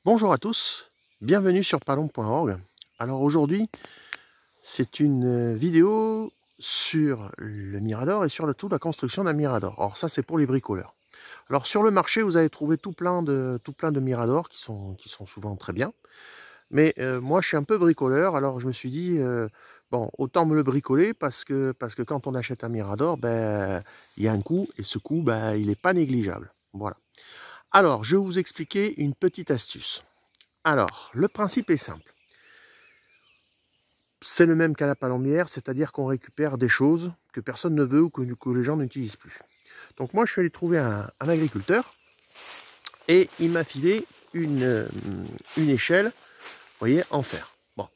Bonjour à tous, bienvenue sur palombe.org. Alors aujourd'hui, c'est une vidéo sur le Mirador et sur tout la construction d'un Mirador. Alors ça, c'est pour les bricoleurs. Alors sur le marché, vous allez trouver tout plein de Miradors qui sont souvent très bien. Mais moi, je suis un peu bricoleur, alors je me suis dit, bon, autant me le bricoler parce que quand on achète un Mirador, ben, il y a un coût et ce coût, ben, il n'est pas négligeable. Voilà. Alors, je vais vous expliquer une petite astuce. Alors, le principe est simple. C'est le même qu'à la palombière, c'est-à-dire qu'on récupère des choses que personne ne veut ou que les gens n'utilisent plus. Donc moi, je suis allé trouver un agriculteur et il m'a filé une échelle, vous voyez, en fer. Bon,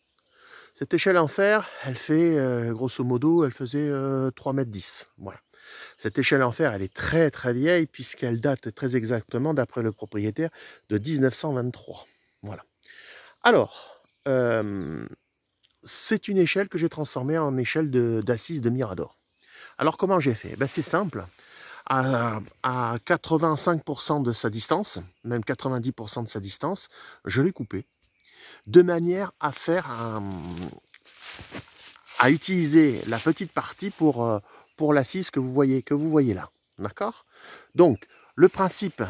cette échelle en fer, elle fait, grosso modo, elle faisait 3,10 m. Voilà. Cette échelle en fer, elle est très très vieille puisqu'elle date très exactement, d'après le propriétaire, de 1923. Voilà. Alors, c'est une échelle que j'ai transformée en échelle d'assises de Mirador. Alors comment j'ai fait? Ben, c'est simple. À 85% de sa distance, même 90% de sa distance, je l'ai coupée de manière à faire à utiliser la petite partie pour l'assise que vous voyez là. D'accord? Donc, le principe,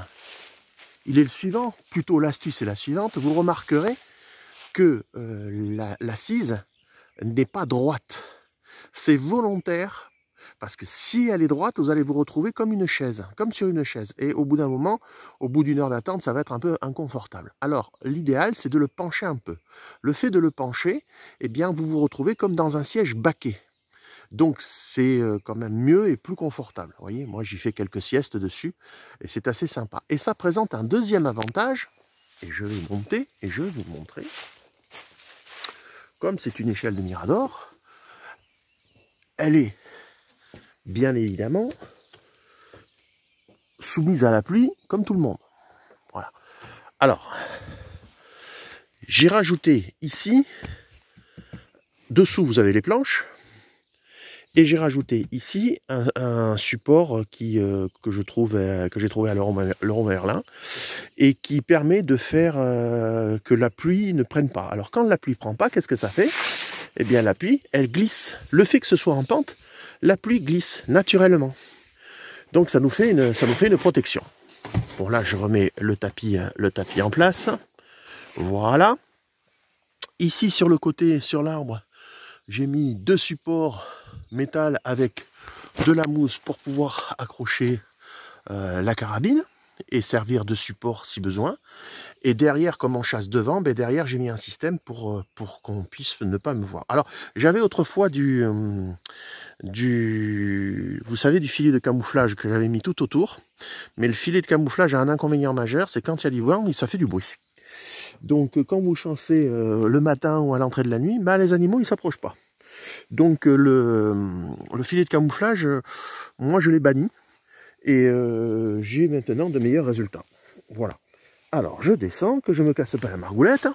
il est le suivant, plutôt l'astuce est la suivante. Vous remarquerez que l'assise n'est pas droite. C'est volontaire, parce que si elle est droite, vous allez vous retrouver comme une chaise, comme sur une chaise. Et au bout d'un moment, au bout d'une heure d'attente, ça va être un peu inconfortable. Alors, l'idéal, c'est de le pencher un peu. Le fait de le pencher, eh bien, vous vous retrouvez comme dans un siège baquet. Donc, c'est quand même mieux et plus confortable. Vous voyez, moi, j'y fais quelques siestes dessus, et c'est assez sympa. Et ça présente un deuxième avantage, et je vais monter, et je vais vous montrer. Comme c'est une échelle de Mirador, elle est bien évidemment soumise à la pluie comme tout le monde. Voilà. Alors, j'ai rajouté ici, dessous vous avez les planches, et j'ai rajouté ici un support que j'ai trouvé à Leroy Merlin et qui permet de faire que la pluie ne prenne pas. Alors quand la pluie ne prend pas, qu'est-ce que ça fait? Eh bien la pluie, elle glisse. Le fait que ce soit en pente, la pluie glisse naturellement. Donc ça nous fait une protection. Bon là je remets le tapis en place. Voilà. Ici sur le côté, sur l'arbre, j'ai mis deux supports métal avec de la mousse pour pouvoir accrocher la carabine et servir de support si besoin. Et derrière, comme on chasse devant, ben derrière j'ai mis un système pour qu'on puisse ne pas me voir. Alors j'avais autrefois vous savez, du filet de camouflage que j'avais mis tout autour. Mais le filet de camouflage a un inconvénient majeur, c'est quand il y a du vent, ça fait du bruit. Donc quand vous chassez le matin ou à l'entrée de la nuit, ben, les animaux ils s'approchent pas. Donc le filet de camouflage, moi je l'ai banni. Et j'ai maintenant de meilleurs résultats. Voilà. Alors je descends, que je me casse pas la margoulette.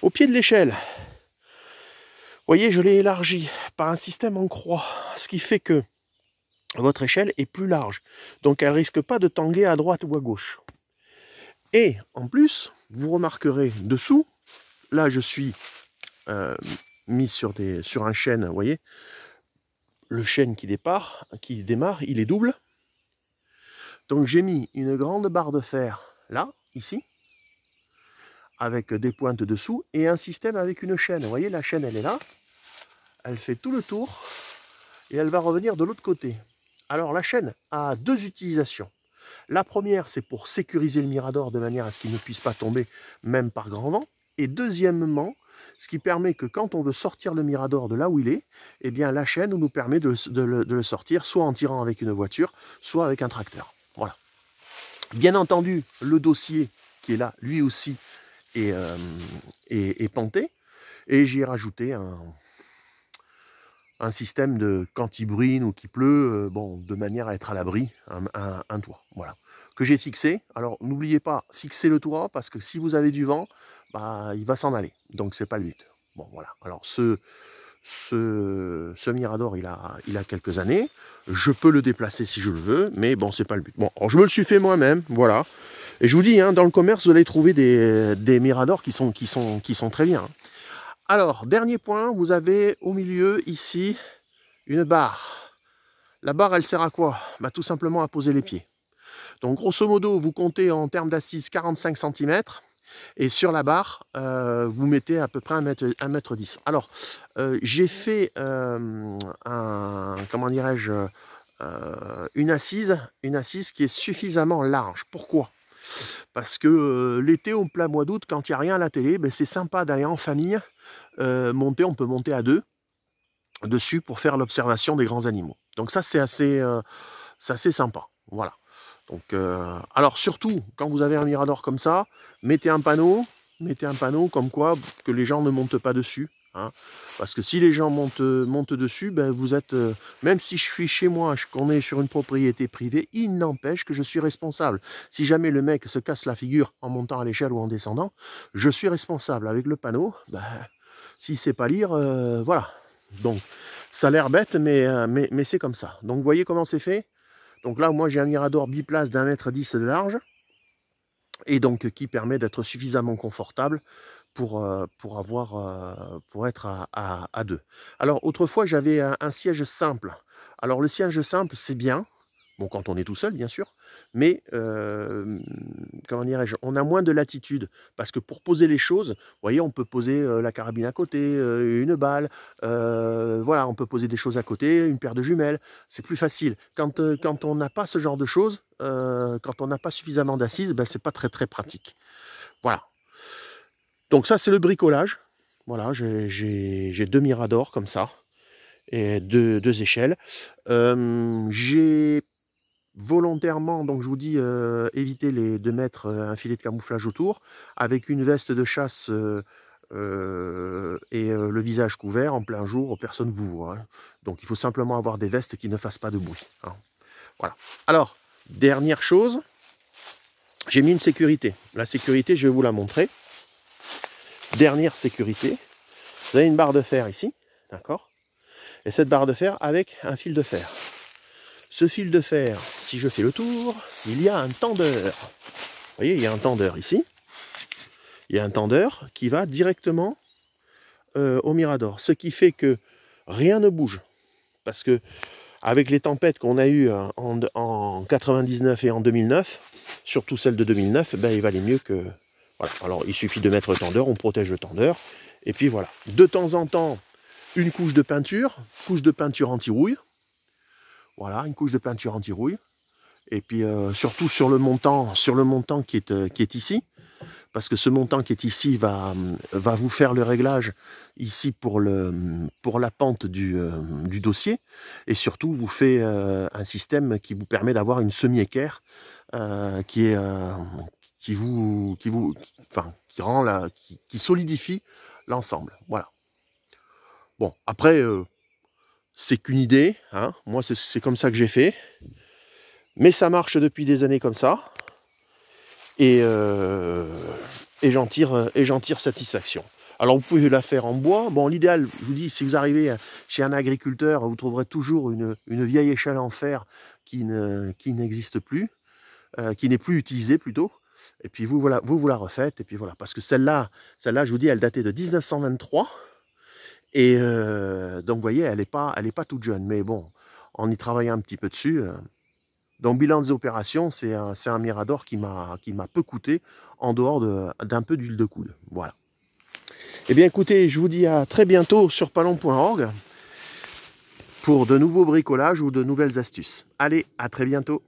Au pied de l'échelle, vous voyez, je l'ai élargi par un système en croix, ce qui fait que votre échelle est plus large. Donc elle ne risque pas de tanguer à droite ou à gauche. Et en plus, vous remarquerez dessous, là je suis mis sur un chêne, vous voyez, le chêne qui démarre, il est double. Donc j'ai mis une grande barre de fer là, ici, avec des pointes dessous, et un système avec une chaîne. Vous voyez, la chaîne elle est là, elle fait tout le tour, et elle va revenir de l'autre côté. Alors la chaîne a deux utilisations. La première, c'est pour sécuriser le Mirador de manière à ce qu'il ne puisse pas tomber, même par grand vent. Et deuxièmement, ce qui permet que quand on veut sortir le Mirador de là où il est, eh bien la chaîne nous permet de le sortir, soit en tirant avec une voiture, soit avec un tracteur. Voilà. Bien entendu, le dossier qui est là, lui aussi, est panté. Et j'ai rajouté un système de quand il brine ou qu'il pleut, bon, de manière à être à l'abri, un toit, voilà, que j'ai fixé. Alors n'oubliez pas, fixez le toit, parce que si vous avez du vent, bah, il va s'en aller, donc c'est pas le but. Bon voilà, alors ce Mirador, il a quelques années, je peux le déplacer si je le veux, mais bon, c'est pas le but. Bon, alors, je me le suis fait moi-même, voilà, Et je vous dis, hein, dans le commerce, vous allez trouver des Miradors qui sont très bien. Alors, dernier point, vous avez au milieu, ici, une barre. La barre, elle sert à quoi? Bah, tout simplement à poser les pieds. Donc, grosso modo, vous comptez en termes d'assises 45 cm. Et sur la barre, vous mettez à peu près 1,10 m. Alors, j'ai fait comment dirais-je, une assise qui est suffisamment large. Pourquoi? Parce que l'été, au plein mois d'août, quand il n'y a rien à la télé, ben, c'est sympa d'aller en famille monter. On peut monter à deux dessus pour faire l'observation des grands animaux. Donc ça, c'est assez sympa. Voilà. Donc, alors surtout, quand vous avez un mirador comme ça, mettez un panneau comme quoi que les gens ne montent pas dessus. Hein, parce que si les gens montent dessus, ben vous êtes, même si je suis chez moi, qu'on est sur une propriété privée, il n'empêche que je suis responsable. Si jamais le mec se casse la figure en montant à l'échelle ou en descendant, je suis responsable. Avec le panneau, ben, s'il ne sait pas lire, voilà. Donc, ça a l'air bête, mais c'est comme ça. Donc, vous voyez comment c'est fait? Donc là, moi, j'ai un mirador biplace d'1,10 m de large, et donc qui permet d'être suffisamment confortable pour être à deux. Alors, autrefois, j'avais un siège simple. Alors, le siège simple, c'est bien. Bon, quand on est tout seul, bien sûr, mais comment dirais-je, on a moins de latitude, parce que pour poser les choses, vous voyez, on peut poser la carabine à côté, une balle, voilà, on peut poser des choses à côté, une paire de jumelles, c'est plus facile. Quand on n'a pas ce genre de choses, quand on n'a pas suffisamment d'assises, ben, c'est pas très pratique. Voilà. Donc ça, c'est le bricolage. Voilà, j'ai deux miradors comme ça, et deux échelles. J'ai volontairement, donc je vous dis, éviter de mettre un filet de camouflage autour, avec une veste de chasse et le visage couvert en plein jour, personne ne vous voit. Hein. Donc il faut simplement avoir des vestes qui ne fassent pas de bruit. Hein. Voilà. Alors, dernière chose, j'ai mis une sécurité. La sécurité, je vais vous la montrer. Dernière sécurité, vous avez une barre de fer ici, d'accord? Et cette barre de fer avec un fil de fer. Ce fil de fer, si je fais le tour, il y a un tendeur. Vous voyez, il y a un tendeur ici. Il y a un tendeur qui va directement au mirador. Ce qui fait que rien ne bouge. Parce que avec les tempêtes qu'on a eues en 99 et en 2009, surtout celle de 2009, ben, il valait mieux que... Voilà. Alors, il suffit de mettre le tendeur, on protège le tendeur. Et puis voilà. De temps en temps, une couche de peinture anti-rouille. Voilà, une couche de peinture anti-rouille. Et puis surtout sur le montant qui est ici, parce que ce montant qui est ici va vous faire le réglage ici pour la pente du dossier, et surtout vous fait un système qui vous permet d'avoir une semi-équerre qui solidifie l'ensemble. Voilà. Bon, après c'est qu'une idée, hein. Moi c'est comme ça que j'ai fait. Mais ça marche depuis des années comme ça. Et j'en tire satisfaction. Alors vous pouvez la faire en bois. Bon, l'idéal, je vous dis, si vous arrivez chez un agriculteur, vous trouverez toujours une vieille échelle en fer qui n'existe plus, qui n'est plus utilisée plutôt. Et puis vous la refaites. Et puis voilà. Parce que celle-là, je vous dis, elle datait de 1923. Et donc vous voyez, elle est pas toute jeune. Mais bon, en y travaillant un petit peu dessus. Donc, bilan des opérations, c'est un mirador qui m'a peu coûté, en dehors d'un peu d'huile de coude. Voilà. Eh bien, écoutez, je vous dis à très bientôt sur palon.org pour de nouveaux bricolages ou de nouvelles astuces. Allez, à très bientôt.